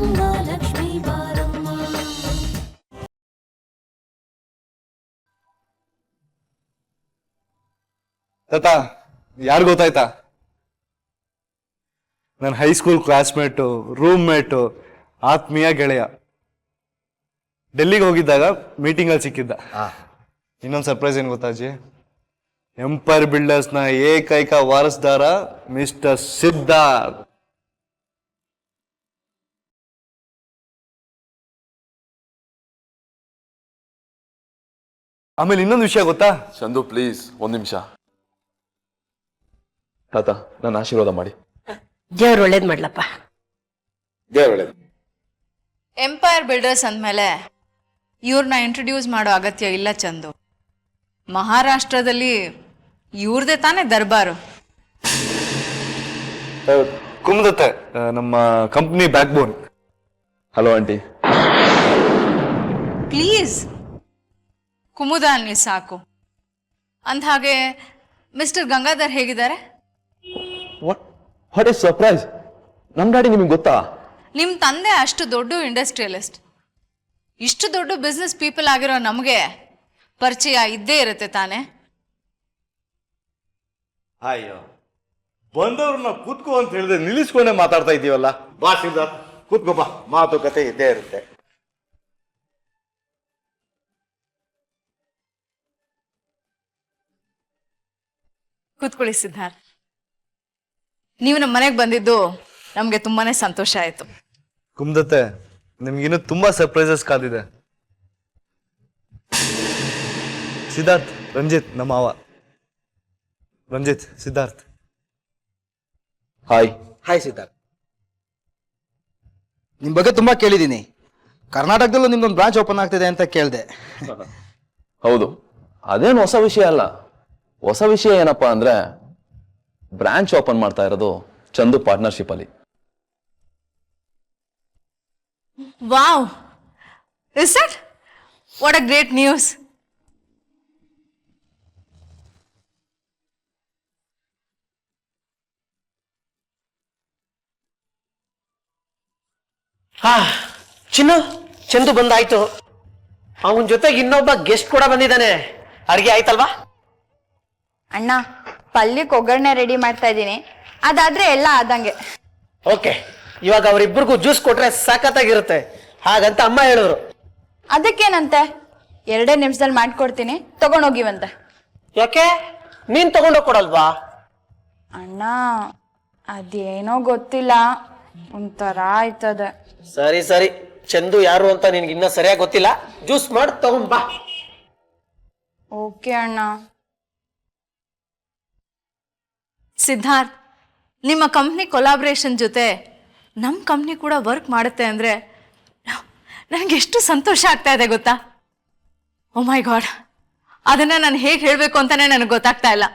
ಲಕ್ಷ್ಮೀ ಬಾರಮ್ಮ. ತಾತ ಯಾರು ಗೊತ್ತಾಯ್ತಾ? ನನ್ನ ಹೈಸ್ಕೂಲ್ ಕ್ಲಾಸ್ಮೇಟು, ರೂಮ್ ಮೇಟು, ಆತ್ಮೀಯ ಗೆಳೆಯ. ಡೆಲ್ಲಿಗೆ ಹೋಗಿದ್ದಾಗ ಮೀಟಿಂಗಲ್ಲಿ ಸಿಕ್ಕಿದ್ದ. ಇನ್ನೊಂದು ಸರ್ಪ್ರೈಸ್ ಏನು ಗೊತ್ತಾ ಅಜ್ಜಿ? ಎಂಪೈರ್ ಬಿಲ್ಡರ್ಸ್ನ ಏಕೈಕ ವಾರಸ್ದಾರ ಮಿಸ್ಟರ್ ಸಿದ್ಧಾರ್ಥ್. ಆಮೇಲೆ ಇನ್ನೊಂದು ವಿಷಯ ಗೊತ್ತಾ ಚಂದು? ಪ್ಲೀಸ್ ಒಂದ್ ನಿಮಿಷ. ತಾತ ನನ್ನ ಆಶೀರ್ವಾದ ಮಾಡಿ. ದೇವ್ರು ಒಳ್ಳೇದ್ ಮಾಡ್ಲಪ್ಪ. ದೇವ್ರು ಒಳ್ಳೇದು. ಎಂಪೈರ್ ಬಿಲ್ಡರ್ಸ್ ಅಂದಮೇಲೆ ಇವ್ರನ್ನ ಇಂಟ್ರೊಡ್ಯೂಸ್ ಮಾಡೋ ಅಗತ್ಯ ಇಲ್ಲ ಚಂದು. ಮಹಾರಾಷ್ಟ್ರದಲ್ಲಿ ಇವ್ರದೇ ತಾನೇ ದರ್ಬಾರು. ಕುಮದತ್ತೆ, ನಮ್ಮ company backbone. Hello aunty. Please Kumuda ಅನ್ನಿ ಸಾಕು. ಅಂದಹಾಗೆ ಮಿಸ್ಟರ್ ಗಂಗಾಧರ್ ಹೇಗಿದ್ದಾರೆ? What is surprise? ನಮ್ ಡ್ಯಾಡಿ ನಿಮಗೆ ಗೊತ್ತಾ? ನಿಮ್ಮ ತಂದೆ ಅಷ್ಟು ದೊಡ್ಡ ಇಂಡಸ್ಟ್ರಿಯಲಿಸ್ಟ್, ಇಷ್ಟು ದೊಡ್ಡ ಬಿಸ್ನೆಸ್ ಪೀಪಲ್ ಆಗಿರೋ ನಮಗೆ ಪರಿಚಯ ಇದ್ದೇ ಇರುತ್ತೆ ತಾನೆ. ಅಯ್ಯೋ, ಬಂದವ್ರನ್ನ ಕೂತ್ಕೋ ಅಂತ ಹೇಳಿದ್ರೆ ನಿಲ್ಲಿಸ್ಕೊಂಡೆ ಮಾತಾಡ್ತಾ ಇದೀವಲ್ಲ. ಬಾ ಸಿದ್ಧಾರ್ಥ್, ಕೂತ್ಕೋ ಬಾ, ಮಾತುಕತೆ ಇದ್ದೇ ಇರುತ್ತೆ. ಕೂತ್ಕೊಳ್ಳಿ ಸಿದ್ಧಾರ್ಥ್. ನೀವು ನಮ್ಮ ಮನೆಗೆ ಬಂದಿದ್ದು ನಮಗೆ ತುಂಬಾನೇ ಸಂತೋಷ ಆಯ್ತು. ಕುಮದತ್ತೆ, ನಿಮ್ಗಿನ್ನೂ ತುಂಬಾ ಸರ್ಪ್ರೈಸಸ್ ಕಾದಿದೆ. ಸಿದ್ಧಾರ್ಥ್, ರಂಜಿತ್ ನಮ್ಮ ಮಾವ. ರಂಜಿತ್, ಸಿದ್ಧಾರ್ಥ್. ಹಾಯ್. ಹಾಯ್ ಸಿದ್ಧಾರ್ಥ್, ನಿಮ್ ಬಗ್ಗೆ ತುಂಬಾ ಕೇಳಿದ್ದೀನಿ. ಕರ್ನಾಟಕದಲ್ಲೂ ನಿಮ್ದೊಂದು ಬ್ರಾಂಚ್ ಓಪನ್ ಆಗ್ತಿದೆ ಅಂತ ಕೇಳಿದೆ. ಹೌದು, ಅದೇನು ಹೊಸ ವಿಷಯ ಅಲ್ಲ. ಹೊಸ ವಿಷಯ ಏನಪ್ಪಾ ಅಂದ್ರೆ ಬ್ರಾಂಚ್ ಓಪನ್ ಮಾಡ್ತಾ ಇರೋದು ಚಂದು ಪಾರ್ಟ್ನರ್ಶಿಪ್ ಅಲ್ಲಿ. Wow, is it? What a great news. ಹಾ ಚಿನ್ನು, ಚಂದು ಬಂದಾಯ್ತು. ಅವನ ಜೊತೆಗೆ ಇನ್ನೊಬ್ಬ ಗೆಸ್ಟ್ ಕೂಡ ಬಂದಿದ್ದಾನೆ. ಅಡ್ಗೆ ಆಯ್ತಲ್ವಾ? ಅಣ್ಣ, ಪಲ್ಯಕ್ಕೆ ಒಗ್ಗರಣೆ ರೆಡಿ ಮಾಡ್ತಾ ಇದ್ದೀನಿ. ಅದಾದ್ರೆ ಎಲ್ಲ ಆದಂಗೆ. ಓಕೆ, ಇವಾಗ ಅವರಿಬ್ಬರಿಗೂ ಜ್ಯೂಸ್ ಕೊಟ್ರೆ ಸಾಕತ್ತಾಗಿರುತ್ತೆ ಹಾಗಂತ ಅಮ್ಮ ಹೇಳಿದ್ರು. ಅದಕ್ಕೇನಂತೆ, 2 ನಿಮಿಷದಲ್ಲಿ ಮಾಡ್ಕೊಡ್ತೀನಿ, ತಗೊಂಡೋಗಿವಂತೆ. ಯಾಕೆ ನೀನ್ ತಗೊಂಡೋಗ್ ಕೊಡಲ್ವಾ? ಅಣ್ಣ, ಅದೇನೋ ಗೊತ್ತಿಲ್ಲ, ಒಂಥರ ಆಯ್ತದೆ. ಸರಿ ಸರಿ, ಚಂದು ಯಾರು ಅಂತ ನಿನ್ಗೆ ಇನ್ನ ಸರಿಯಾಗಿ ಗೊತ್ತಿಲ್ಲ. ಜ್ಯೂಸ್ ಮಾಡಿ ತಗೊಂಡ್ ಬಾ. ಓಕೆ ಅಣ್ಣ. ಸಿದ್ಧಾರ್ಥ್, ನಿಮ್ಮ ಕಂಪ್ನಿ ಕೊಲಾಬ್ರೇಷನ್ ಜೊತೆ ನಮ್ಮ ಕಂಪ್ನಿ ಕೂಡ ವರ್ಕ್ ಮಾಡುತ್ತೆ ಅಂದರೆ ನನಗೆ ಎಷ್ಟು ಸಂತೋಷ ಆಗ್ತಾ ಇದೆ ಗೊತ್ತಾ? ಓ ಮೈ ಗಾಡ್, ಅದನ್ನು ನಾನು ಹೇಗೆ ಹೇಳಬೇಕು ಅಂತಾನೆ ನನಗೆ ಗೊತ್ತಾಗ್ತಾ ಇಲ್ಲ.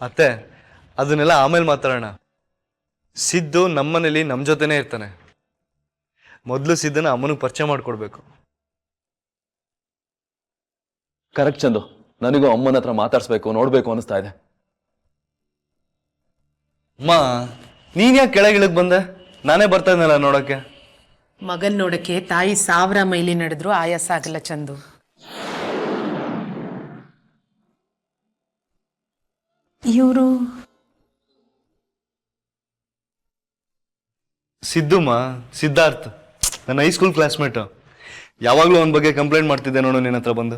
ಅತ್ತೆ, ಅದನ್ನೆಲ್ಲ ಆಮೇಲೆ ಮಾತಾಡೋಣ. ಸಿದ್ದು ನಮ್ಮನೇಲಿ ನಮ್ಮ ಜೊತೆನೇ ಇರ್ತಾನೆ. ಮೊದಲು ಸಿದ್ದನ ಅಮ್ಮನಿಗೆ ಪರಿಚಯ ಮಾಡಿಕೊಡ್ಬೇಕು. ಕರೆಕ್ಟ್ ಚಂದು, ನನಗೂ ಅಮ್ಮನ ಹತ್ರ ಮಾತಾಡ್ಸ್ಬೇಕು, ನೋಡ್ಬೇಕು ಅನಿಸ್ತಾ ಇದೆ. ಅಮ್ಮ, ನೀನ್ ಯಾಕೆ ಕೆಳಗಿಳಗ್ ಬಂದೆ? ನಾನೇ ಬರ್ತಾ ಇದ್ನಲ್ಲ ನೋಡಕ್ಕೆ. ಮಗನ್ ನೋಡಕ್ಕೆ ತಾಯಿ 1000 ಮೈಲಿ ನಡೆದ್ರು ಆಯಾಸ ಆಗಲ್ಲ ಚಂದು. ಇವರು ಸಿದ್ದುಮ್ಮ, ಸಿದ್ಧಾರ್ಥ್, ನನ್ನ ಹೈಸ್ಕೂಲ್ ಕ್ಲಾಸ್ಮೇಟ್. ಯಾವಾಗ್ಲೂ ಅವನ ಬಗ್ಗೆ ಕಂಪ್ಲೇಂಟ್ ಮಾಡ್ತಿದ್ದೆ ನೋಡು ನಿನ್ನ ಹತ್ರ ಬಂದು.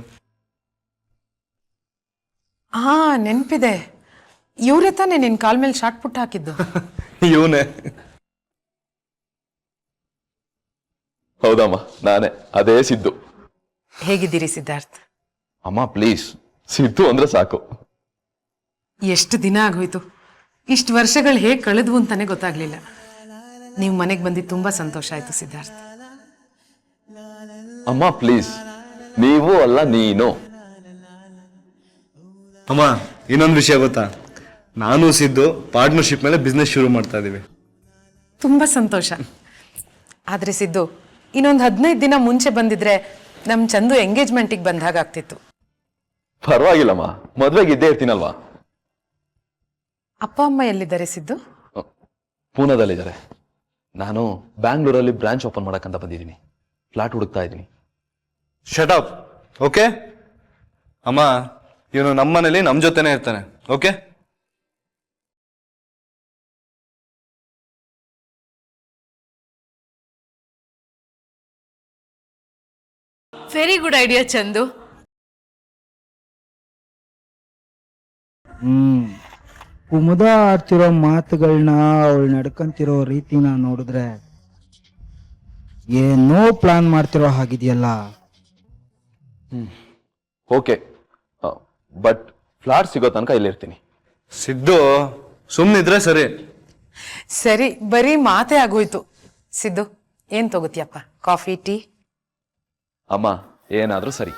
ಹಾ, ನೆನ್ಪಿದೆ. ಇವ್ರೆ ತಾನೇ ನಿನ್ ಕಾಲ್ ಮೇಲೆ ಶಾರ್ಟ್ ಪುಟ್ ಹಾಕಿದ್ದು? ಇವನೇ. ಹೌದಮ್ಮ, ನಾನೇ, ಅದೇ ಸಿದ್ದು. ಹೇಗಿದ್ದೀರಿ ಸಿದ್ಧಾರ್ಥ್? ಅಮ್ಮ ಪ್ಲೀಸ್, ಸಿದ್ದು ಅಂದ್ರೆ ಸಾಕು. ಎಷ್ಟು ದಿನ ಆಗೋಯ್ತು. ಇಷ್ಟು ವರ್ಷಗಳು ಹೇಗೆ ಕಳೆದ್ವು ಅಂತಾನೆ ಗೊತ್ತಾಗ್ಲಿಲ್ಲ. ನೀವು ಮನೆಗೆ ಬಂದಿದ್ದು ತುಂಬಾ ಸಂತೋಷ ಆಯ್ತು ಸಿದ್ಧಾರ್ಥ್. ಅಮ್ಮ ಪ್ಲೀಸ್, ನೀವು ಅಲ್ಲ ನೀನು. ಅಮ್ಮ, ಇನ್ನೊಂದು ವಿಷಯ ಗೊತ್ತಾ? ನಾನು ಸಿದ್ದು ಪಾರ್ಟ್ನರ್ಶಿಪ್ ಮೇಲೆ ಬಿಸ್ನೆಸ್ ಶುರು ಮಾಡ್ತಾ ಇದೀವಿ. ತುಂಬಾ ಸಂತೋಷ. ಆದ್ರೆ ಸಿದ್ದು, ಇನ್ನೊಂದು 15 ದಿನ ಮುಂಚೆ ಬಂದಿದ್ರೆ ನಮ್ ಚಂದು ಎಂಗೇಜ್ಮೆಂಟಿಗೆ ಬಂದಾಗ ಆಗ್ತಿತ್ತು. ಪರವಾಗಿಲ್ಲಮ್ಮ, ಮದ್ವೆಗೆ ಇದ್ದೇ ಇರ್ತೀನಲ್ವಾ. ಅಪ್ಪ ಅಮ್ಮ ಎಲ್ಲಿದ್ದಾರೆ ಸಿದ್ದು? ಪೂನಾದಲ್ಲಿದ್ದಾರೆ. ನಾನು ಬ್ಯಾಂಗ್ಳೂರಲ್ಲಿ ಬ್ರಾಂಚ್ ಓಪನ್ ಮಾಡಕ್ಕಂತ ಬಂದಿದ್ದೀನಿ. ಫ್ಲಾಟ್ ಹುಡುಕ್ತಾ ಇದ್ದೀನಿ. ಶಟಪ್. ಓಕೆ ಅಮ್ಮ, ಇವನು ನಮ್ಮನೇಲಿ ನಮ್ಮ ಜೊತೆನೇ ಇರ್ತಾನೆ. Okay very good idea Chandu. Kumuda ಆಡ್ತಿರೋ ಮಾತುಗಳನ್ನ ಅವಳು ನಡ್ಕೊಂತಿರೋ ರೀತಿನ ನೋಡಿದ್ರೆ ಏನೋ ಪ್ಲಾನ್ ಮಾಡ್ತಿರೋ ಹಾಗಿದೆಯಲ್ಲ. ಓಕೆ, ಬಟ್ ಫ್ಲಾಟ್ ಸಿಗೋ ತನಕ ಇಲ್ಲಿರ್ತೀನಿ. ಸಿದ್ದು, ಸುಮ್ಮನಿದ್ರೆ ಸರಿ. ಸರಿ, ಬರೀ ಮಾತೇ ಆಗೋಯ್ತು. ಸಿದ್ದು, ಏನ್ ತಗೋತಿಯಪ್ಪ? Coffee, tea? ಅಮ್ಮ, ಏನಾದ್ರೂ ಸರಿ.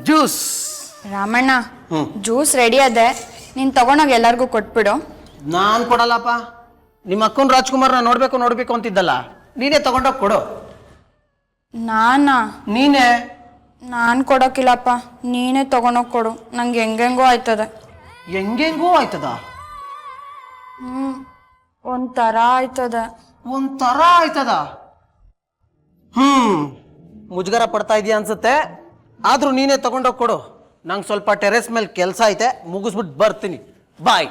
ಜ್ಯೂಸ್. ರಾಮಣ್ಣ, ಜ್ಯೂಸ್ ರೆಡಿ ಅದೆ, ನೀನ್ ತಗೊಂಡೋಗಿ ಎಲ್ಲಾರ್ಗೂ ಕೊಟ್ಬಿಡು. ನಾನ್ ಕೊಡಲ್ಲಪ್ಪ. ನಿಮ್ಮ ಅಕ್ಕನ ರಾಜ್ಕುಮಾರ್ನ ನೋಡ್ಬೇಕು ಅಂತಿದ್ದಲ್ಲ, ನೀನೇ ತಗೊಂಡೋಗಿ ಕೊಡು. ನಾನಾ? ನೀನೇ. ನಾನ್ ಕೊಡೋಕಿಲ್ಲಪ್ಪ, ನೀನೇ ತಗೊಂಡೋಗಿ ಕೊಡು. ನಂಗೆ ಹೆಂಗೆಂಗೋ ಆಯ್ತದೆ. ಹೆಂಗೆಂಗೋ ಆಯ್ತದ? ಒಂಥರ ಆಯ್ತದೆ. ಒಂಥರ ಆಯ್ತದ? ಮುಜುಗರ ಪಡ್ತಾ ಇದೀಯ ಅನ್ಸುತ್ತೆ. ಆದ್ರೂ ನೀನೇ ತಗೊಂಡೋಗಿ ಕೊಡು. ನಂಗೆ ಸ್ವಲ್ಪ ಟೆರೆಸ್ ಮೇಲೆ ಕೆಲಸ ಐತೆ, ಮುಗಿಸ್ಬಿಟ್ಟು ಬರ್ತೀನಿ. ಬಾಯ್.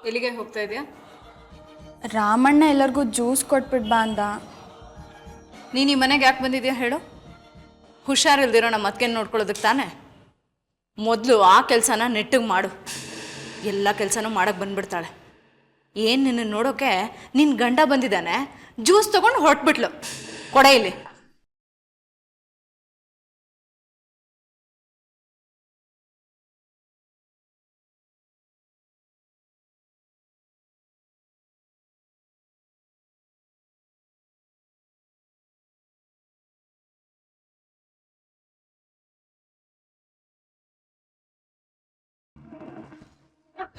ಎಲ್ಲಿಗೆ ಹೋಗ್ತಾ ಇದೆಯಾ? ರಾಮಣ್ಣ ಎಲ್ಲರಿಗೂ ಜ್ಯೂಸ್ ಕೊಟ್ಬಿಟ್ ಬಾ ಅಂದ. ನೀನು ಈ ಮನೆಗೆ ಯಾಕೆ ಬಂದಿದ್ಯಾ ಹೇಳು? ಹುಷಾರಿಲ್ದಿರೋ ನಮ್ಮ ಅತ್ತಿಗೆ ನೋಡ್ಕೊಳ್ಳೋದಕ್ಕೆ ತಾನೆ. ಮೊದಲು ಆ ಕೆಲಸನ ನೆಟ್ಟಿಗೆ ಮಾಡು. ಎಲ್ಲ ಕೆಲಸನೂ ಮಾಡಕ್ಕೆ ಬಂದ್ಬಿಡ್ತಾಳೆ. ಏನು ನಿನ್ನ ನೋಡೋಕೆ ನಿನ್ನ ಗಂಡ ಬಂದಿದ್ದಾನೆ, ಜ್ಯೂಸ್ ತೊಗೊಂಡು ಹೊರಟ್ಬಿಟ್ಲು. ಕೊಡೆ ಇಲ್ಲಿ.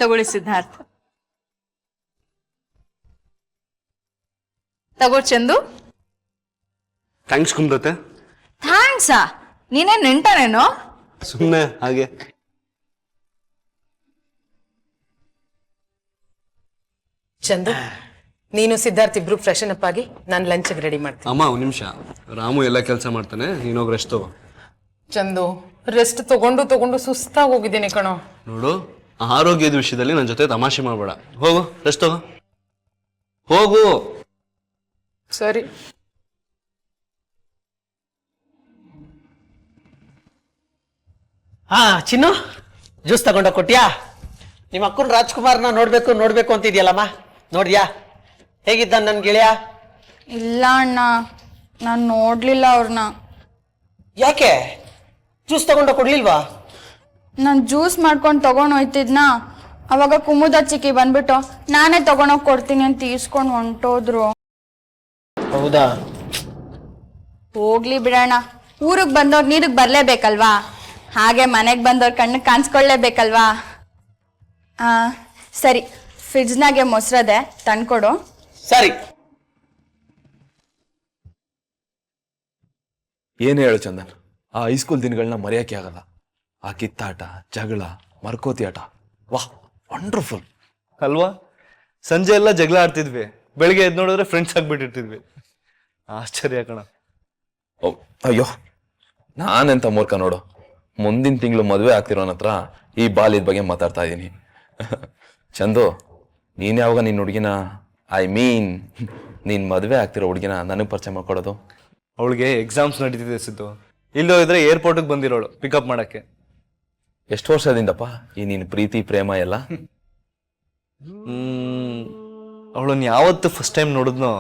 ತಗೊಳ್ಳಿ ಸಿದ್ಧಾರ್ಥ್. ತಗೋ ಚಂದು. ಥ್ಯಾಂಕ್ಸ್ ಕುಮ್ದತೆ. ಥ್ಯಾಂಕ್ಸಾ? ನೀನೇ ನೆಂಟನೇನೋ? ಸುಮ್ಮನೆ ಹಾಗೆ. ಚಂದು, ನೀನು ಸಿದ್ಧಾರ್ಥ್ ಇಬ್ರು ಫ್ರೆಶನ್ ಅಪ್ ಆಗಿ ನಾನು ಲಂಚ್ಗೆ ರೆಡಿ ಮಾಡ್ತೀನಿ. ಅಮ್ಮ, ಒಂದು ನಿಮಿಷ. ರಾಮು ಎಲ್ಲ ಕೆಲಸ ಮಾಡ್ತಾನೆ, ನೀನೋಗಿ ರೆಸ್ಟ್ ತಗೋ. ಚಂದು, ರೆಸ್ಟ್ ತಗೊಂಡು ಸುಸ್ತಾಗಿ ಹೋಗಿದ್ದೀನಿ ಕಣೋ. ನೋಡು, ಆರೋಗ್ಯದ ವಿಷಯದಲ್ಲಿ ನನ್ನ ಜೊತೆ ತಮಾಷೆ ಮಾಡಬೇಡ. ಹೋಗು, ರೆಸ್ಟ್ ತಗೋ. ಹೋಗು. ಸರಿ. ಚಿನ್ನು, ಜ್ಯೂಸ್ ತಗೊಂಡೋಗಿ ಕೊಟ್ಟಿಯಾ? ನಿಮ್ಮ ಅಕ್ಕನ ರಾಜ್ಕುಮಾರ್ನ ನೋಡ್ಬೇಕು ಅಂತಿದ್ಯಲ್ಲಮ್ಮ, ನೋಡಿಯಾ? ಹೇಗಿದ್ದ ನನ್ನ ಗೆಳೆಯ? ಇಲ್ಲ ಅಣ್ಣ, ನಾನು ನೋಡ್ಲಿಲ್ಲ ಅವ್ರನ್ನ. ಯಾಕೆ ಜ್ಯೂಸ್ ತಗೊಂಡೋಗಿ ಕೊಡ್ಲಿಲ್ವಾ? ನಾನು ಜ್ಯೂಸ್ ಮಾಡ್ಕೊಂಡು ತಗೊಂಡು ಹೋಯ್ತಿದ್ನಾ, ಅವಾಗ ಕುಮುದ ಚಿಕ್ಕಿ ಬಂದ್ಬಿಟ್ಟು ನಾನೇ ತಗೊಂಡೋಗಿ ಕೊಡ್ತೀನಿ ಅಂತ ಈಸ್ಕೊಂಡು ಹೊಂಟೋದ್ರು. ಹೌದಾ? ಹೋಗ್ಲಿ ಬಿಡೋಣ, ಊರಿಗೆ ಬಂದವ್ರು ನೀರಿಗೆ ಬರ್ಲೇಬೇಕಲ್ವಾ, ಹಾಗೆ ಮನೆಗೆ ಬಂದವ್ರ ಕಣ್ಣು ಕಾಣಿಸ್ಕೊಳ್ಳೇಬೇಕಲ್ವಾ. ಸರಿ, ಫ್ರಿಡ್ಜ್ನಾಗೆ ಮೊಸರದೆ ತಂದ್ಕೊಡು. ಸರಿ. ಏನೇ ಹೇಳು ಚಂದನ್, ಆ ಹೈಸ್ಕೂಲ್ ದಿನಗಳನ್ನ ಮರೆಯೋಕೆ ಆಗಲ್ಲ. ಆ ಕಿತ್ತಾಟ, ಜಗಳ, ಮರ್ಕೋತಿ ಆಟ, ವಾಹ್, ವಂಡರ್ಫುಲ್ ಅಲ್ವಾ? ಸಂಜೆ ಎಲ್ಲ ಜಗಳ ಆಡ್ತಿದ್ವಿ, ಬೆಳಿಗ್ಗೆ ಎದ್ದು ನೋಡಿದ್ರೆ ಫ್ರೆಂಡ್ಸ್ ಆಗ್ಬಿಟ್ಟಿರ್ತಿದ್ವಿ. ಆಶ್ಚರ್ಯ ಕಣ. ಓ ಅಯ್ಯೋ, ನಾನೆಂತ ಮೂರ್ಖ ನೋಡು. ಮುಂದಿನ ತಿಂಗಳು ಮದುವೆ ಆಗ್ತಿರೋನ ಹತ್ರ ಈ ಬಾಲ್ಯದ ಬಗ್ಗೆ ಮಾತಾಡ್ತಾ ಇದ್ದೀನಿ. ಚಂದು, ನೀನು ಯಾವಾಗ ನಿನ್ನ ಹುಡುಗಿನ, ಐ ಮೀನ್ ನೀನು ಮದುವೆ ಆಗ್ತಿರೋ ಹುಡುಗಿನ ನನಗೆ ಪರಿಚಯ ಮಾಡ್ಕೊಡೋದು? ಅವಳಿಗೆ ಎಕ್ಸಾಮ್ಸ್ ನಡೀತಿದೆ ಸಿದ್ದು. ಇಲ್ಲೋದ್ರೆ ಏರ್ಪೋರ್ಟಿಗೆ ಬಂದಿರೋಳು ಪಿಕಪ್ ಮಾಡಕ್ಕೆ. ಎಷ್ಟು ವರ್ಷದಿಂದಪ್ಪ ಈ ನೀನು ಪ್ರೀತಿ ಪ್ರೇಮ ಎಲ್ಲ? ಅವಳನ್ನ ಯಾವತ್ತು ಫಸ್ಟ್ ಟೈಮ್ ನೋಡಿದ್ನೋ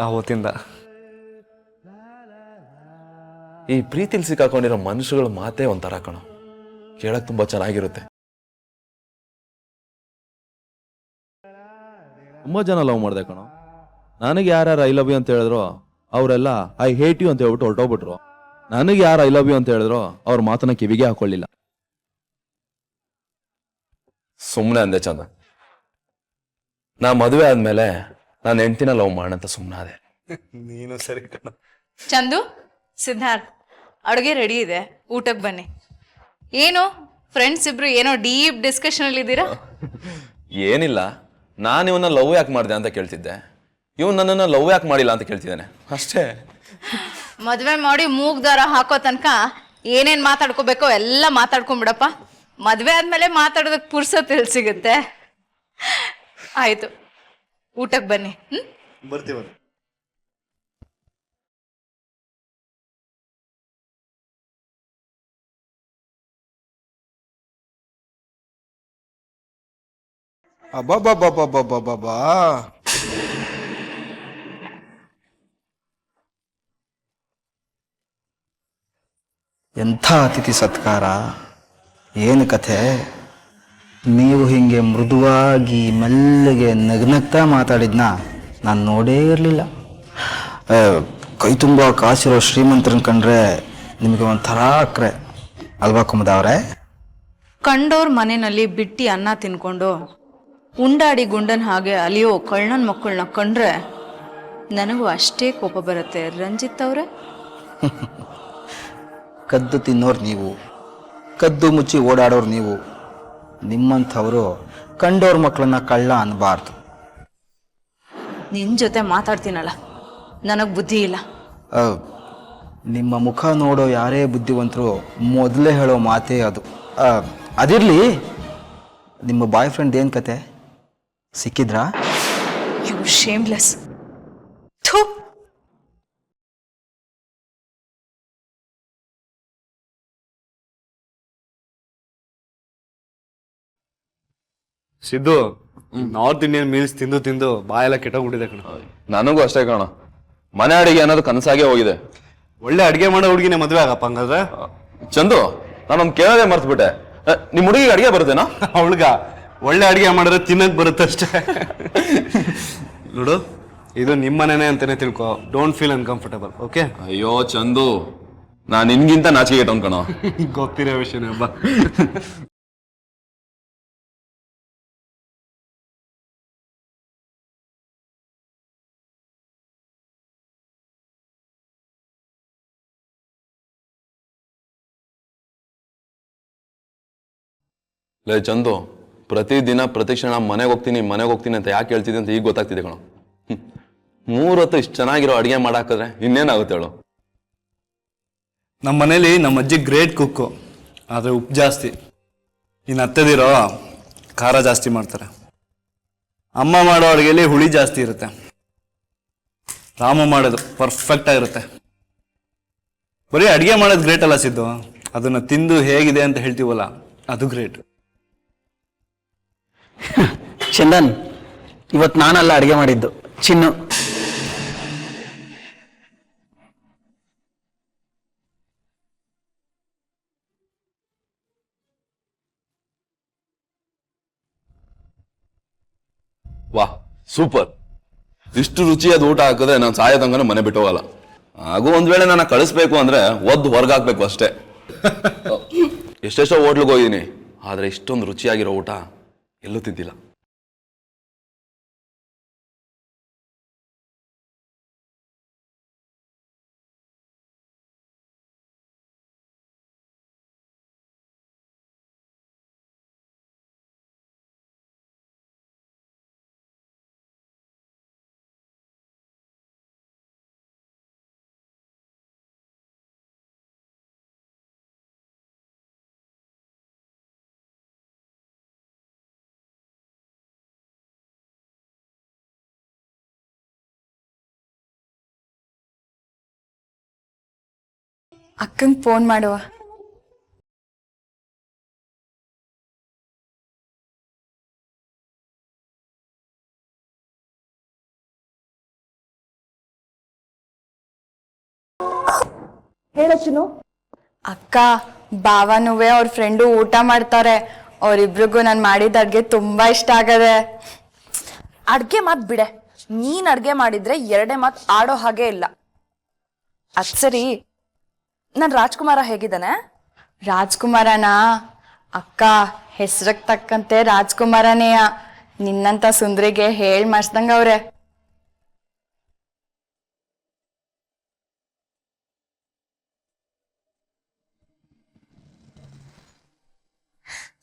ಆವತ್ತಿಂದ. ಈ ಪ್ರೀತಿಲಿ ಸಿಕ್ಕಾಕೊಂಡಿರೋ ಮನುಷ್ಯಗಳ ಮಾತೇ ಒಂಥರ ಕಣೋ, ಕೇಳಕ್ ತುಂಬಾ ಚೆನ್ನಾಗಿರುತ್ತೆ. ತುಂಬ ಜನ ಲವ್ ಮಾಡಿದೆ ಕಣೋ. ನನಗೆ ಯಾರ್ಯಾರು ಐ ಲವ್ ಯು ಅಂತ ಹೇಳಿದ್ರು ಅವರೆಲ್ಲ ಐ ಹೇಟ್ ಯು ಅಂತ ಹೇಳ್ಬಿಟ್ಟು ಹೊರಟೋಗ್ಬಿಟ್ರು. ನನಗೆ ಯಾರು ಐ ಲವ್ ಯು ಅಂತ ಹೇಳಿದ್ರು ಅವ್ರ ಮಾತನ್ನ ಕಿವಿಗೆ ಹಾಕೊಳ್ಳಿಲ್ಲ. ಸುಮ್ಮನೆ ಅಂದೆ ಚಂದ. ನಾ ಮದುವೆ ಆದ್ಮೇಲೆ ನಾನು ಹೆಂಡ್ತಿನ ಲವ್ ಮಾಡಂತ ಸುಮ್ಮನೆ ಅದೇ. ನೀನು ಸರಿ ಕಣ. ಚಂದು, ಸಿದ್ಧಾರ್ಥ್, ಅಡುಗೆ ರೆಡಿ ಇದೆ, ಊಟಕ್ಕೆ ಬನ್ನಿ. ಏನು ಫ್ರೆಂಡ್ಸ್ ಇಬ್ರು ಏನೋ ಡೀಪ್ ಡಿಸ್ಕಷನ್ ಅಲ್ಲಿ ಇದ್ದೀರಾ? ಏನಿಲ್ಲ, ನಾನು ಇವನ್ನ ಲವ್ ಯಾಕೆ ಮಾಡಿದೆ ಅಂತ ಕೇಳ್ತಿದ್ದೆ, ಇವನು ನನ್ನನ್ನು ಲವ್ ಯಾಕೆ ಮಾಡಿಲ್ಲ ಅಂತ ಕೇಳ್ತಿದ್ದಾನೆ ಅಷ್ಟೇ. ಮದ್ವೆ ಮಾಡಿ ಮೂಗ್ ದಾರ ಹಾಕೋ ತನಕ ಏನೇನ್ ಮಾತಾಡ್ಕೋಬೇಕೋ ಎಲ್ಲ ಮಾತಾಡ್ಕೊಂಡ್ಬಿಡಪ್ಪ. ಮದ್ವೆ ಆದ್ಮೇಲೆ ಮಾತಾಡೋದಕ್ಕೆ ಪುರ್ಸೊತ್ತು ಎಲ್ಲಿ ಸಿಗುತ್ತೆ? ಆಯ್ತು, ಊಟಕ್ಕೆ ಬನ್ನಿ. ಬರ್ತೀವ. ಅಬ್ಬಬ್ಬಬ್ಬಬ್ಬಬ್ಬಬ್ಬಾ, ಎಂಥ ಅತಿಥಿ ಸತ್ಕಾರ, ಏನು ಕಥೆ. ನೀವು ಹೀಗೆ ಮೃದುವಾಗಿ ಮೆಲ್ಲಗೆ ನಗ್ನಗ್ತಾ ಮಾತಾಡಿದ್ನ ನಾನು ನೋಡೇ ಇರಲಿಲ್ಲ. ಕೈ ತುಂಬ ಕಾಸಿರೋ ಶ್ರೀಮಂತರನ್ನ ಕಂಡ್ರೆ ನಿಮಗೆ ಒಂಥರ ಅಕ್ರೆ ಅಲ್ವಾ ಕುಮುದ ಅವರೇ? ಕಂಡೋರ್ ಮನೆಯಲ್ಲಿ ಬಿಟ್ಟಿ ಅನ್ನ ತಿನ್ಕೊಂಡು ಉಂಡಾಡಿ ಗುಂಡನ್ ಹಾಗೆ ಅಲಿಯೋ ಕಳ್ಳನ್ ಮಕ್ಕಳನ್ನ ಕಂಡ್ರೆ ನನಗೂ ಅಷ್ಟೇ ಕೋಪ ಬರುತ್ತೆ ರಂಜಿತ್ ಅವ್ರೆ. ಕದ್ದು ತಿನ್ನೋರು ನೀವು, ಕದ್ದು ಮುಚ್ಚಿ ಓಡಾಡೋರು ನೀವು. ನಿಮ್ಮಂಥವರು ಕಂಡೋರ್ ಮಕ್ಕಳನ್ನ ಕಳ್ಳ ಅನ್ಬಾರ್ದು. ನಿನ್ ಜೊತೆ ಮಾತಾಡ್ತೀನಲ್ಲ, ನನಗ್ ಬುದ್ಧಿ ಇಲ್ಲ. ನಿಮ್ಮ ಮುಖ ನೋಡೋ ಯಾರೇ ಬುದ್ಧಿವಂತರು ಮೊದಲೇ ಹೇಳೋ ಮಾತೇ ಅದು. ಅದಿರಲಿ, ನಿಮ್ಮ ಬಾಯ್ ಫ್ರೆಂಡ್ ಏನು ಕತೆ, ಸಿಕ್ಕಿದ್ರಾ? You shameless. ಥು. ಸಿದ್ದು, ನಾರ್ತ್ ಇಂಡಿಯನ್ ಮೀಲ್ಸ್ ತಿಂದು ತಿಂದು ಬಾಯೆಲ್ಲ ಕೆಟ್ಟೋಗ್ಬಿಟ್ಟಿದೆ ಕಣ. ನನಗೂ ಅಷ್ಟೇ ಕಣ, ಮನೆ ಅಡಿಗೆ ಅನ್ನೋದು ಕನಸಾಗೆ ಹೋಗಿದೆ. ಒಳ್ಳೆ ಅಡಿಗೆ ಮಾಡೋ ಹುಡುಗಿನೇ ಮದುವೆ ಆಗಪ್ಪ ಹಂಗಾದ್ರೆ. ಚಂದು, ನಾನೊಂದು ಕೇಳೋದೇ ಮರ್ತ್ಬಿಟ್ಟೆ, ನಿಮ್ಮ ಹುಡುಗಿಗೆ ಅಡಿಗೆ ಬರುತ್ತೇನಾ? ಅವಳ್ಗ ಒಳ್ಳೆ ಅಡಿಗೆ ಮಾಡಿದ್ರೆ ತಿನ್ನಕ್ ಬರುತ್ತಷ್ಟೇ. ನೋಡು, ಇದು ನಿಮ್ಮನೇನೆ ಅಂತಾನೆ ತಿಳ್ಕೊ. Don't feel uncomfortable, okay? ಅಯ್ಯೋ ಚಂದು, ನಾನು ನಿನ್ಗಿಂತ ನಾಚಿಕೆ ಗೆಟ್ಟವನ್ ಕಣೋ. ಗೊತ್ತಿರೋ ವಿಷಯನೇ ಹಬ್ಬ. ಲೇ ಚಂದು, ಪ್ರತಿದಿನ ಪ್ರತಿ ಕ್ಷಣ ಮನೆಗೆ ಹೋಗ್ತೀನಿ ಅಂತ ಯಾಕೆ ಹೇಳ್ತಿದ್ದೆ ಅಂತ ಈಗ ಗೊತ್ತಾಗ್ತಿದೆ ಕಣೋ. 3 ಹೊತ್ತು ಇಷ್ಟು ಚೆನ್ನಾಗಿರೋ ಅಡುಗೆ ಮಾಡಾಕಿದ್ರೆ ಇನ್ನೇನಾಗುತ್ತೆ ಹೇಳು? ನಮ್ಮ ಮನೇಲಿ ನಮ್ಮ ಅಜ್ಜಿ ಗ್ರೇಟ್ ಕುಕ್ಕು, ಆದರೆ ಉಪ್ಪು ಜಾಸ್ತಿ. ಇನ್ನು ಅತ್ತೆದಿರೋ ಖಾರ ಜಾಸ್ತಿ ಮಾಡ್ತಾರೆ. ಅಮ್ಮ ಮಾಡೋ ಅಡುಗೆಯಲ್ಲಿ ಹುಳಿ ಜಾಸ್ತಿ ಇರುತ್ತೆ. ರಾಮ ಮಾಡೋದು ಪರ್ಫೆಕ್ಟ್ ಆಗಿರುತ್ತೆ. ಬರೀ ಅಡುಗೆ ಮಾಡೋದು ಗ್ರೇಟ್ ಅಲ್ಲ ಸಿದ್ದು, ಅದನ್ನ ತಿಂದು ಹೇಗಿದೆ ಅಂತ ಹೇಳ್ತೀವಲ್ಲ, ಅದು ಗ್ರೇಟ್. ಚಂದನ್, ಇವತ್ತು ನಾನಲ್ಲ ಅಡುಗೆ ಮಾಡಿದ್ದು, ಚಿನ್ನು. ವಾ, ಸೂಪರ್. ಇಷ್ಟು ರುಚಿಯಾದ ಊಟ ಹಾಕಿದ್ರೆ ನಾನು ಸಾಯೋದಂಗನ ಮನೆ ಬಿಟ್ಟು ಹೋಗಲ್ಲ. ಹಾಗೂ ಒಂದ್ ವೇಳೆ ನಾನು ಕಳಿಸ್ಬೇಕು ಅಂದ್ರೆ ಒದ್ದು ಹೊರಗಾಕ್ಬೇಕು ಅಷ್ಟೇ. ಎಷ್ಟೆಷ್ಟೋ ಹೋಟ್ಲಿಗೆ ಹೋಗಿದ್ದೀನಿ, ಆದ್ರೆ ಇಷ್ಟೊಂದು ರುಚಿಯಾಗಿರೋ ಊಟ ಎಲ್ಲೂ ತಿಂದಿಲ್ಲ. ಅಕ್ಕಂಗೆ ಫೋನ್ ಮಾಡುವ. ಅಕ್ಕ, ಭಾವನುವೆ ಅವ್ರ ಫ್ರೆಂಡು ಊಟ ಮಾಡ್ತಾರೆ. ಅವ್ರಿಬ್ರಿಗೂ ನಾನು ಮಾಡಿದ ಅಡ್ಗೆ ತುಂಬಾ ಇಷ್ಟ ಆಗದೆ. ಅಡ್ಗೆ ಮಾತ್ ಬಿಡೆ. ನೀನ್ ಅಡ್ಗೆ ಮಾಡಿದ್ರೆ 2 ಮಾತ್ ಆಡೋ ಹಾಗೆ ಇಲ್ಲ. ಅದ್ ಸರಿ, ನನ್ ರಾಜ್ಕುಮಾರ ಹೇಗಿದ್ದಾನೆ? ರಾಜ್ಕುಮಾರನ ಅಕ್ಕ ಹೆಸ್ರಕ್ ತಕ್ಕಂತೆ ರಾಜ್ಕುಮಾರನೇಯ. ನಿನ್ನಂತ ಸುಂದ್ರಿಗೆ ಹೇಳ್ ಮಾಡಿಸ್ದಂಗ ಅವ್ರೆ.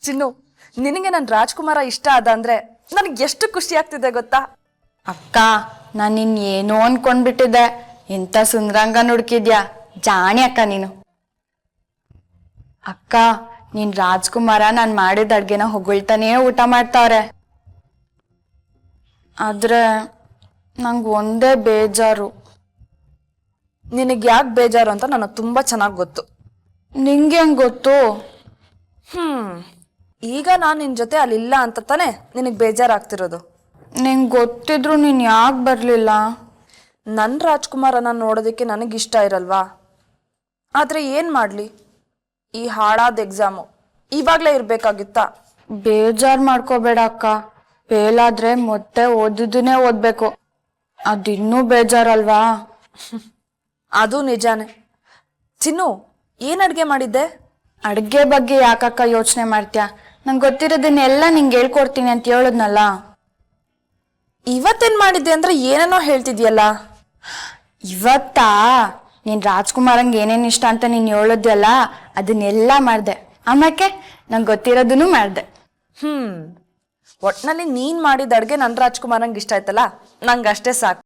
ಚಿನ್ನು, ನಿನಗೆ ನನ್ ರಾಜ್ಕುಮಾರ ಇಷ್ಟ ಆದ ಅಂದ್ರೆ ನನಗೆ ಎಷ್ಟು ಖುಷಿ ಆಗ್ತಿದೆ ಗೊತ್ತಾ? ಅಕ್ಕ ನಾನು ನಿನ್ ಏನೋ ಅನ್ಕೊಂಡ್ಬಿಟ್ಟಿದ್ದೆ. ಎಂತ ಸುಂದ್ರಂಗ ಹುಡ್ಕಿದ್ಯಾ, ಜಾಣಿ ಅಕ್ಕ ನೀನು. ಅಕ್ಕ ನೀನ್ ರಾಜ್ಕುಮಾರ ನಾನ್ ಮಾಡಿದ ಅಡ್ಗೆನ ಹೊಗಳ್ತಾನೇ ಊಟ ಮಾಡ್ತಾವ್ರೆ. ಆದ್ರೆ ನಂಗೆ ಒಂದೇ ಬೇಜಾರು. ನಿನಗೆ ಯಾಕೆ ಬೇಜಾರು ಅಂತ ನನಗೆ ತುಂಬಾ ಚೆನ್ನಾಗಿ ಗೊತ್ತು. ನಿಂಗೆ ಹೆಂಗ್ ಗೊತ್ತು? ಈಗ ನಾನು ನಿನ್ ಜೊತೆ ಅಲ್ಲಿಲ್ಲ ಅಂತ ತಾನೆ ನಿನಗೆ ಬೇಜಾರಾಗ್ತಿರೋದು. ನಿಂಗೆ ಗೊತ್ತಿದ್ರು ನೀನ್ ಯಾಕೆ ಬರ್ಲಿಲ್ಲ? ನನ್ನ ರಾಜ್ಕುಮಾರನ ನೋಡೋದಕ್ಕೆ ನನಗಿಷ್ಟ ಇರಲ್ವಾ? ಆದ್ರೆ ಏನ್ ಮಾಡ್ಲಿ, ಈ ಹಾಳಾದ ಎಕ್ಸಾಮು ಇವಾಗ್ಲೇ ಇರ್ಬೇಕಾಗಿತ್ತಾ? ಬೇಜಾರ್ ಮಾಡ್ಕೋಬೇಡ ಅಕ್ಕ. ಫೇಲ್ ಆದ್ರೆ ಮತ್ತೆ ಓದಿದ್ದನ್ನೇ ಓದ್ಬೇಕು. ಅದಿನ್ನೂ ಬೇಜಾರಲ್ವಾ? ಅದು ನಿಜಾನೇ. ಚಿನ್ನು, ಏನ್ ಅಡ್ಗೆ ಮಾಡಿದ್ದೆ? ಅಡ್ಗೆ ಬಗ್ಗೆ ಯಾಕಕ್ಕ ಯೋಚನೆ ಮಾಡ್ತೀಯ? ನಂಗೆ ಗೊತ್ತಿರೋದನ್ನೆಲ್ಲ ನಿಂಗೆ ಹೇಳ್ಕೊಡ್ತೀನಿ ಅಂತ ಹೇಳಿದ್ನಲ್ಲ. ಇವತ್ತೇನ್ ಮಾಡಿದ್ದೆ ಅಂದ್ರೆ ಏನೇನೋ ಹೇಳ್ತಿದ್ಯಲ್ಲ. ಇವತ್ತಾ ನೀನ್ ರಾಜ್ಕುಮಾರಂಗೆ ಏನೇನ್ ಇಷ್ಟ ಅಂತ ನೀನ್ ಹೇಳಿದ್ಯಲ್ಲ, ಅದನ್ನೆಲ್ಲ ಮಾಡ್ದೆ. ಆಮೇಲೆ ನಂಗೆ ಗೊತ್ತಿರೋದನ್ನು ಮಾಡ್ದೆ. ಒಟ್ನಲ್ಲಿ ನೀನ್ ಮಾಡಿದ ಅಡ್ಗೆ ನನ್ ರಾಜ್ಕುಮಾರಂಗೆ ಇಷ್ಟ ಆಯ್ತಲ್ಲ, ನಂಗೆ ಅಷ್ಟೇ ಸಾಕು.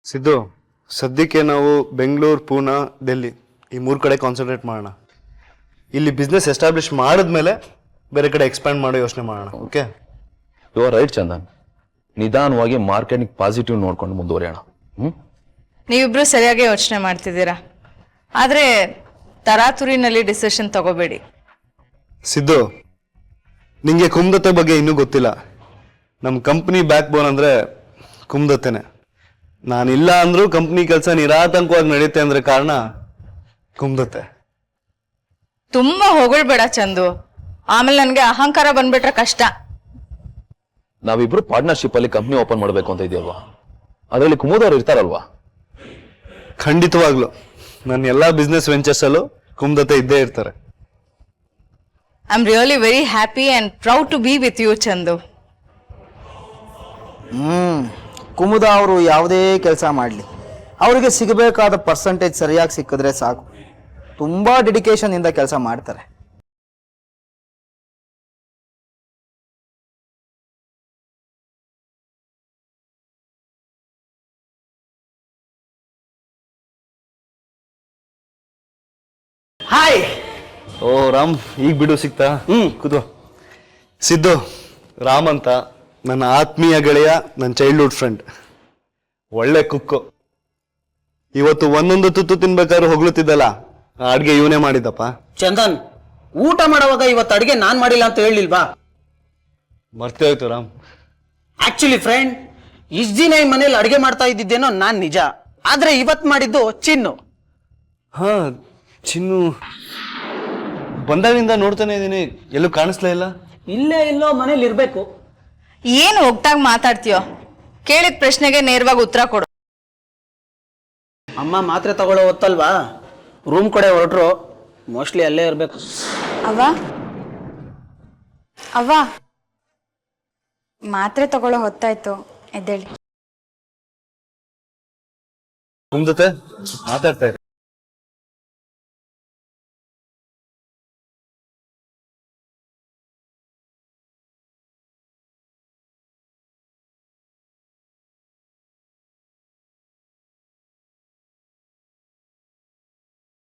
ಸಿದ್ದು, ಸದ್ಯಕ್ಕೆ ನಾವು ಬೆಂಗಳೂರು, ಪೂನಾ, ಡೆಲ್ಲಿ ಈ 3 ಕಡೆ ಕಾನ್ಸಂಟ್ರೇಟ್ ಮಾಡೋಣ. ಇಲ್ಲಿ ಬಿಸ್ನೆಸ್ ಎಸ್ಟಾಬ್ಲಿಷ್ ಮಾಡಿದ್ಮೇಲೆ ಬೇರೆ ಕಡೆ ಎಕ್ಸ್ಪ್ಯಾಂಡ್ ಮಾಡೋ ಯೋಚನೆ ಮಾಡೋಣ. Okay? You are right Chandan. ನಿಧಾನವಾಗಿ ಮಾರ್ಕೆಟಿಂಗ್ ಪಾಸಿಟಿವ್ ನೋಡ್ಕೊಂಡು ಮುಂದುವರಿಯೋಣ. ನೀವಿಬ್ರು ಸರಿಯಾಗಿ ಯೋಚನೆ ಮಾಡ್ತಿದ್ದೀರಾ, ಆದ್ರೆ ತರಾತುರಿನಲ್ಲಿ ಡಿಸಿಷನ್ ತಗೋಬೇಡಿ. ಸಿದ್ದು, ನಿಂಗೆ ಕುಮ್ದತೆ ಬಗ್ಗೆ ಇನ್ನೂ ಗೊತ್ತಿಲ್ಲ. ನಮ್ಮ ಕಂಪ್ನಿ ಬ್ಯಾಕ್ ಬೋನ್ ಅಂದ್ರೆ ಕುಮ್ದತೆನೆ. ನಾನಿಲ್ಲ ಅಂದ್ರೂ ಕಂಪ್ನಿ ಕೆಲಸ ನಿರಾತಂಕವಾಗಿ ನಡೆಯುತ್ತೆ ಅಂದ್ರೆ ಕಾರಣ ಕುಮ್ದತೆ. ತುಂಬಾ ಹೊಗಳ್ಬೇಡ ಚಂದು, ಆಮೇಲೆ ನನ್ಗೆ ಅಹಂಕಾರ ಬಂದ್ಬಿಟ್ರೆ ಕಷ್ಟ. ನಾವಿಬ್ರು ಪಾರ್ಟ್ನರ್ಶಿಪ್ ಅಲ್ಲಿ ಕಂಪ್ನಿ ಓಪನ್ ಮಾಡಬೇಕು ಅಂತ ಇದೆಯಲ್ವಾ? ಅದರಲ್ಲಿ ಕುಮುದವ್ರು ಇರ್ತಾರಲ್ವಾ? ಖಂಡಿತವಾಗ್ಲು ನನ್ನ ಎಲ್ಲಾ ಬಿಸ್ನೆಸ್ ವೆಂಚರ್ಸ್ ಅಲ್ಲೂ ಕುಮ್ದತೆ ಇದ್ದೇ ಇರ್ತಾರೆ. I am really very happy and proud to be with you Chandu. Kumuda ಅವರು ಯಾವುದೇ ಕೆಲಸ ಮಾಡಲಿ, ಅವರಿಗೆ ಸಿಗಬೇಕಾದ ಪರ್ಸೆಂಟೇಜ್ ಸರಿಯಾಗಿ ಸಿಕ್ಕಿದ್ರೆ ಸಾಕು. ತುಂಬ ಡೆಡಿಕೇಶನ್ ಇಂದ ಕೆಲಸ ಮಾಡ್ತಾರೆ. ಹಾಯ್. ಓ ರಾಮ್, ಈಗ ಬಿಡು ಸಿಕ್ತಾ? ಕೂತು. ಸಿದ್ದು, ರಾಮ್ ಅಂತ ನನ್ನ ಆತ್ಮೀಯ ಗೆಳೆಯ, ನನ್ನ ಚೈಲ್ಡ್ಹುಡ್ ಫ್ರೆಂಡ್, ಒಳ್ಳೆ ಕುಕ್ಕು. ಇವತ್ತು ಒಂದೊಂದು ತುತ್ತು ತಿನ್ಬೇಕಾದ್ರೂ ಹೊಗಳುತ್ತಿದ್ದಲ್ಲ, ಆ ಅಡ್ಗೆ ಇವನೇ ಮಾಡಿದ್ದಪ್ಪ. ಚಂದನ್, ಊಟ ಮಾಡುವಾಗ ಇವತ್ತು ಅಡಿಗೆ ನಾನ್ ಮಾಡಿಲ್ಲ ಅಂತ ಹೇಳಿಲ್ವಾ? ಮರ್ತೇ ಹೋಯ್ತು ರಾಮ್. ಆಕ್ಚುಲಿ ಫ್ರೆಂಡ್, ಇಷ್ಟ ದಿನ ಈ ಮನೇಲಿ ಅಡಿಗೆ ಮಾಡ್ತಾ ಇದ್ದಿದ್ದೇನೋ ನಾನ್ ನಿಜ, ಆದ್ರೆ ಇವತ್ ಮಾಡಿದ್ದು ಚಿನ್ನು. ಹಾ, ಚಿನ್ನು ಬಂದಾಗಿಂದ ನೋಡ್ತಾನೆ ಇದೀನಿ, ಎಲ್ಲೂ ಕಾಣಿಸ್ಲೇ ಇಲ್ಲ. ಇಲ್ಲೇ ಎಲ್ಲೋ ಮನೇಲಿ ಇರ್ಬೇಕು. ಏನು ಒಗ್ಟಾಗಿ ಮಾತಾಡ್ತೀಯೋ? ಕೇಳಿದ ಪ್ರಶ್ನೆಗೆ ನೇರವಾಗಿ ಉತ್ತರ ಕೊಡು. ಅಮ್ಮ ಮಾತ್ರೆ ತಗೊಳ್ಳೋ ಹೊತ್ತಲ್ವಾ, ರೂಮ್ ಕಡೆ ಹೊರಟ್ರು, ಮೋಸ್ಟ್ಲಿ ಅಲ್ಲೇ ಇರ್ಬೇಕು. ಅವ್ವ ಮಾತ್ರೆ ತಗೊಳ್ಳೋ ಹೊತ್ತಾಯ್ತು, ಎದ್ದೇಳಿ. ಕುಮ್ದತೆ ಮಾತಾಡ್ತಾ ಇರಿ.